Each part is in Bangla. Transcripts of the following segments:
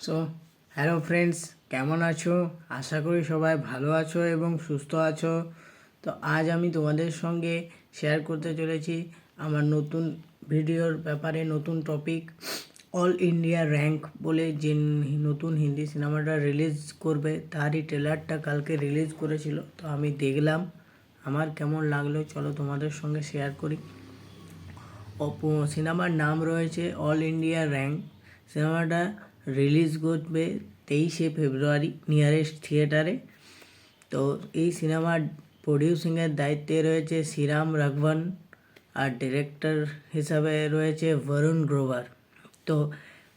সো হ্যালো ফ্রেন্ডস, কেমন আছো? আশা করি সবাই ভালো আছো এবং সুস্থ আছো। তো আজ আমি তোমাদের সঙ্গে শেয়ার করতে চলেছি আমার নতুন ভিডিওর ব্যাপারে। নতুন টপিক, অল ইন্ডিয়া র্যাঙ্ক বলে যে নতুন হিন্দি সিনেমাটা রিলিজ করবে, তারই ট্রেলারটা কালকে রিলিজ করেছিল। তো আমি দেখলাম, আমার কেমন লাগলো চলো তোমাদের সঙ্গে শেয়ার করি। সিনেমার নাম রয়েছে অল ইন্ডিয়া র্যাঙ্ক। সিনেমাটা রিলিজ করবে 23শে ফেব্রুয়ারি নিয়ারেস্ট থিয়েটারে। তো এই সিনেমার প্রডিউসিংয়ের দায়িত্বে রয়েছে শ্রীরাম রাঘবন, আর ডিরেক্টর হিসাবে রয়েছে বরুণ গ্রোভার। তো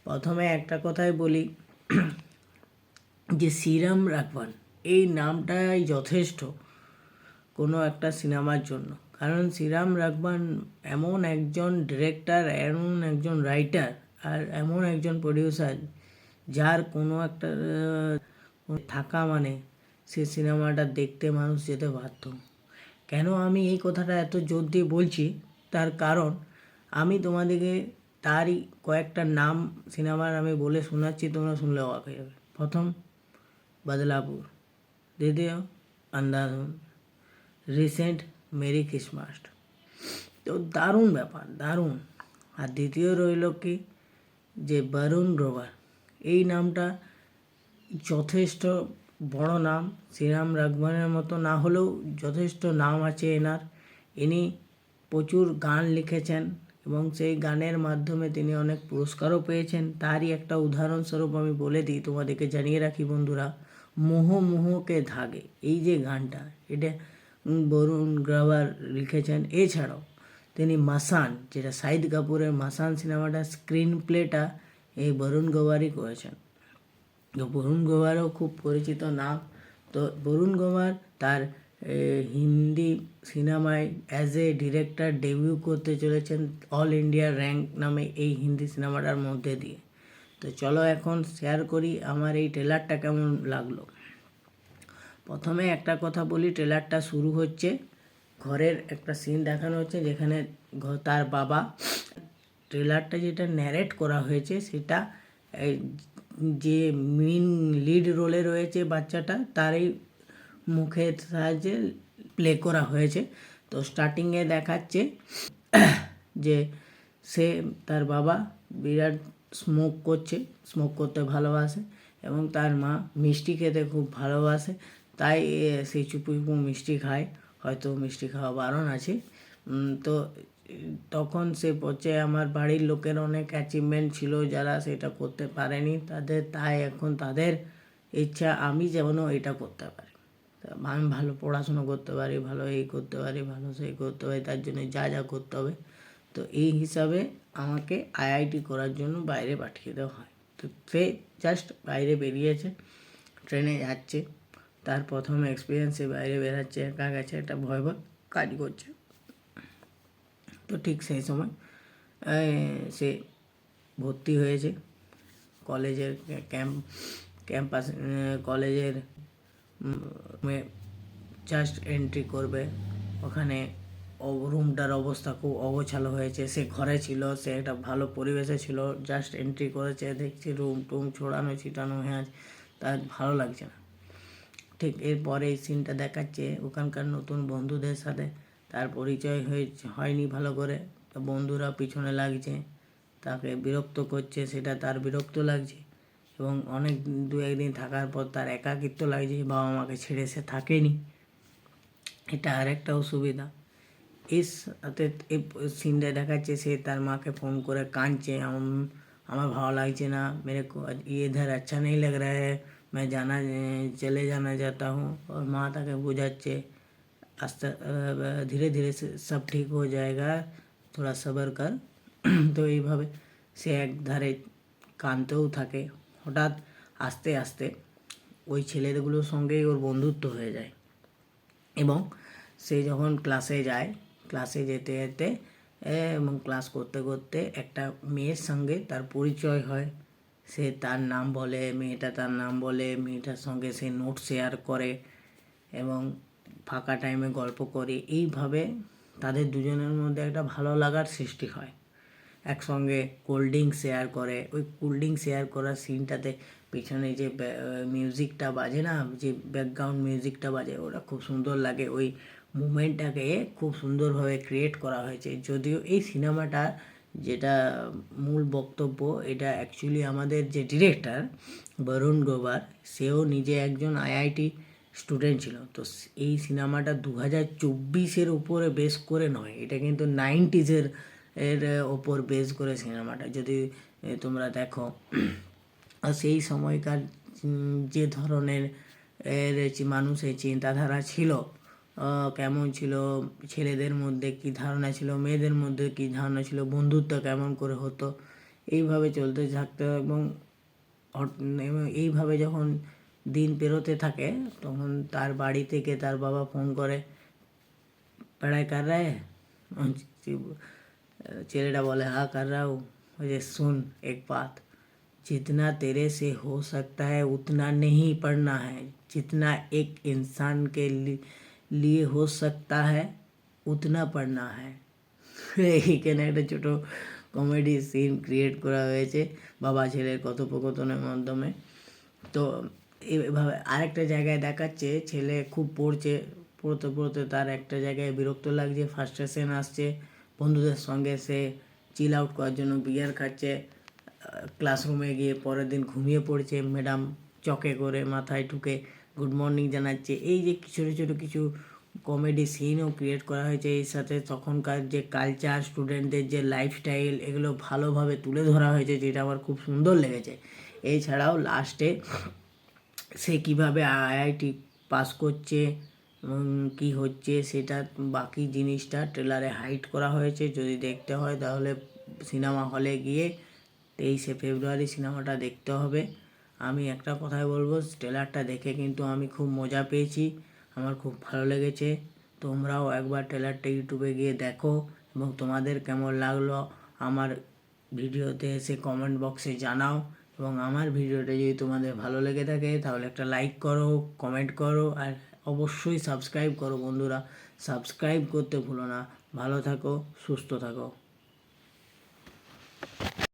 প্রথমে একটা কথাই বলি যে শ্রীরাম রাঘবন এই নামটাই যথেষ্ট কোনো একটা সিনেমার জন্য। কারণ শ্রীরাম রাঘবন এমন একজন ডিরেক্টর, এমন একজন রাইটার, আর এমন একজন প্রডিউসার যার কোনো একটা থাকা মানে সে সিনেমাটা দেখতে মানুষ যেতে বাধ্য। কেন আমি এই কথাটা এত জোর দিয়ে বলছি, তার কারণ আমি তোমাদেরকে তারই কয়েকটা নাম সিনেমার আমি বলে শোনাচ্ছি, তোমরা শুনলে অবাক হয়ে যাবে। প্রথম, বদলাপুর। দ্বিতীয়, আন্ধাধুন। Recent, merry Christmas. তো দারুণ ব্যাপার, দারুণ। আর দ্বিতীয় রইল কি, যে বরুণ গ্রোভার, এই নামটা যথেষ্ট বড় নাম। শ্রীরাম রাঘবনের মতো না হলেও যথেষ্ট নাম আছে এনার। ইনি প্রচুর গান লিখেছেন এবং সেই গানের মাধ্যমে তিনি অনেক পুরস্কারও পেয়েছেন। তারই একটা উদাহরণস্বরূপ আমি বলে দিই, তোমাদেরকে জানিয়ে রাখি বন্ধুরা। মোহ মোহকে ধাগে, এই যে গানটা, এটা বরুণ গ্রোভার লিখেছেন। এছাড়াও তিনি মাসান, যেটা শাহিদ কাপুরের মাসান সিনেমাটা স্ক্রিন প্লেটা এই বরুণ গ্রোভারই করেছেন। তো বরুণ গ্রোভারও খুব পরিচিত নাম। তো বরুণ গ্রোভার তার হিন্দি সিনেমায় অ্যাজ এ ডিরেক্টর ডেবিউ করতে চলেছেন অল ইন্ডিয়া র্যাঙ্ক নামে এই হিন্দি সিনেমাটার মধ্যে দিয়ে। তো চলো এখন শেয়ার করি আমার এই ট্রেলারটা কেমন লাগলো। প্রথমে একটা কথা বলি, ট্রেলারটা শুরু হচ্ছে ঘরের একটা সিন দেখানো হচ্ছে, যেখানে তার বাবা, ট্রেলারটা যেটা ন্যারেট করা হয়েছে সেটা যে মেন লিড রোলে রয়েছে বাচ্চাটা, তারই মুখের সাহায্যে প্লে করা হয়েছে। তো স্টার্টিংয়ে দেখাচ্ছে যে সে, তার বাবা বিরাট স্মোক করতে ভালোবাসে এবং তার মা মিষ্টি খেতে খুব ভালোবাসে। তাই সে চুপু চুপু মিষ্টি খায়, হয়তো মিষ্টি খাওয়া বারণ আছে। তো তখন সে বলছে আমার বাড়ির লোকের অনেক অ্যাচিভমেন্ট ছিল যারা সেটা করতে পারেনি, তাই এখন তাদের ইচ্ছা আমি যেন এটা করতে পারি। আমি ভালো পড়াশুনো করতে পারি, ভালো এই করতে পারি, ভালো সেই করতে পারি, তার জন্য যা যা করতে হবে। তো এই হিসাবে আমাকে আইআইটি করার জন্য বাইরে পাঠিয়ে দেওয়া হয়। তো সে জাস্ট বাইরে বেরিয়েছে, ট্রেনে যাচ্ছে, তার প্রথম এক্সপিরিয়েন্সে বাইরে বেরাচ্ছে, একা গেছে, একটা ভয় কাজ করছে। তো ঠিক সেই সময় সে ভর্তি হয়েছে কলেজের ক্যাম্পাস, কলেজের জাস্ট এন্ট্রি করবে। ওখানে রুমটার অবস্থা খুব অগোছালো হয়েছে। সে ঘরে ছিল, সে একটা ভালো পরিবেশে ছিল, জাস্ট এন্ট্রি করেছে, দেখছি রুম টুম ছড়ানো ছিটানো, হ্যাঁ, তার ভালো লাগছে না। ঠিক এরপরে এই সিনটা দেখাচ্ছে ওখানকার নতুন বন্ধুদের সাথে তার পরিচয় হয়নি ভালো করে। তো বন্ধুরা পিছনে লাগছে, তাকে বিরক্ত করছে, সেটা তার বিরক্ত লাগছে এবং অনেক দু একদিন থাকার পর তার একাকিত্ব লাগছে, বাবা মাকে ছেড়ে সে থাকেনি, এটা আর একটা অসুবিধা। এই সাথে এই সিনটা দেখাচ্ছে সে তার মাকে ফোন করে কাঁদছে, আমার ভালো লাগছে না, মেরে को ये इधर अच्छा नहीं लग रहा है, मैं चले जाना चाहता हूँ। और মা তাকে বোঝাচ্ছে আস্তে ধীরে ধীরে সব ঠিক हो जाएगा, थोड़ा सब्र कर। তো এইভাবে সে এক ধারে কাঁদতেও থাকে। হঠাৎ আস্তে আস্তে ওই ছেলেগুলোর সঙ্গেই ওর বন্ধুত্ব হয়ে যায় এবং সে যখন ক্লাসে যায়, ক্লাসে যেতে যেতে এবং ক্লাস করতে করতে একটা মেয়ের সঙ্গে তার পরিচয় হয়। সে তার নাম বলে, মেয়েটা তার নাম বলে, মেয়েটার সঙ্গে সে নোট শেয়ার করে এবং ফাঁকা টাইমে গল্প করে। এইভাবে তাদের দুজনের মধ্যে একটা ভালো লাগার সৃষ্টি হয়। একসঙ্গে কোল্ড ড্রিঙ্ক শেয়ার করে। ওই কোল্ড ড্রিঙ্ক শেয়ার করার সিনটাতে পিছনে যে মিউজিকটা বাজে না, যে ব্যাকগ্রাউন্ড মিউজিকটা বাজে, ওটা খুব সুন্দর লাগে। ওই মুভমেন্টটাকে খুব সুন্দরভাবে ক্রিয়েট করা হয়েছে। যদিও এই সিনেমাটা যেটা মূল বক্তব্য, এটা অ্যাকচুয়ালি আমাদের যে ডিরেক্টর বরুণ গ্রোভার, সেও নিজে একজন আইআইটি স্টুডেন্ট ছিল। তো এই সিনেমাটা 2024-এর উপরে বেস করে নয়, এটা কিন্তু 90s এর ওপর বেস করে সিনেমাটা যদি তোমরা দেখো। আর সেই সময়কার যে ধরনের মানুষের চিন্তাধারা ছিল, কেমন ছিল, ছেলেদের মধ্যে কী ধারণা ছিল, মেয়েদের মধ্যে কী ধারণা ছিল, বন্ধুত্ব কেমন করে হতো, এইভাবে চলতে থাকতে। এবং এইভাবে যখন দিন পেরোতে থাকে, তখন তার বাড়ি থেকে তার বাবা ফোন করে, पढ़ाई कर रहा है? ছেলেটা বলে हाँ कर रहा हूँ। मुझे सुन एक बात, जितना तेरे से हो सकता है उतना नहीं पढ़ना है, जितना एक इंसान के लिए हो सकता है उतना पढ़ना है। এইখানে একটা ছোটো কমেডি সিন ক্রিয়েট করা হয়েছে বাবা ছেলের কথোপকথনের মাধ্যমে। তো এইভাবে আরেকটা জায়গায় দেখাচ্ছে, ছেলে খুব পড়তে পড়তে তার একটা জায়গায় বিরক্ত লাগছে, ফ্রাস্ট্রেশন আসছে, বন্ধুদের সঙ্গে সে চিল আউট করার জন্য বিয়ার খাচ্ছে, ক্লাসরুমে গিয়ে পরের দিন ঘুমিয়ে পড়ছে, ম্যাডাম চকে করে মাথায় ঢুকে গুড মর্নিং জানাচ্ছে। এই যে ছোটো ছোটো কিছু কমেডি সিনও ক্রিয়েট করা হয়েছে, এর সাথে তখনকার যে কালচার, স্টুডেন্টদের যে লাইফস্টাইল, এগুলো ভালোভাবে তুলে ধরা হয়েছে, যেটা আমার খুব সুন্দর লেগেছে। এছাড়াও লাস্টে সে কীভাবে আইআইটি পাস করছে এবং কী হচ্ছে, সেটা বাকি জিনিসটা ট্রেলারে হাইড করা হয়েছে। যদি দেখতে হয় তাহলে সিনেমা হলে গিয়ে 23শে ফেব্রুয়ারি সিনেমাটা দেখতে হবে। আমি একটা কথাই বলবো, ট্রেলারটা দেখে কিন্তু আমি খুব মজা পেয়েছি, আমার খুব ভালো লেগেছে। তোমরাও একবার ট্রেলারটা ইউটিউবে গিয়ে দেখো এবং তোমাদের কেমন লাগলো আমার ভিডিওতে এসে কমেন্ট বক্সে জানাও। এবং আমার ভিডিওটা যদি তোমাদের ভালো লেগে থাকে তাহলে একটা লাইক করো, কমেন্ট করো, আর অবশ্যই সাবস্ক্রাইব করো বন্ধুরা। সাবস্ক্রাইব করতে ভুলো না। ভালো থাকো, সুস্থ থাকো।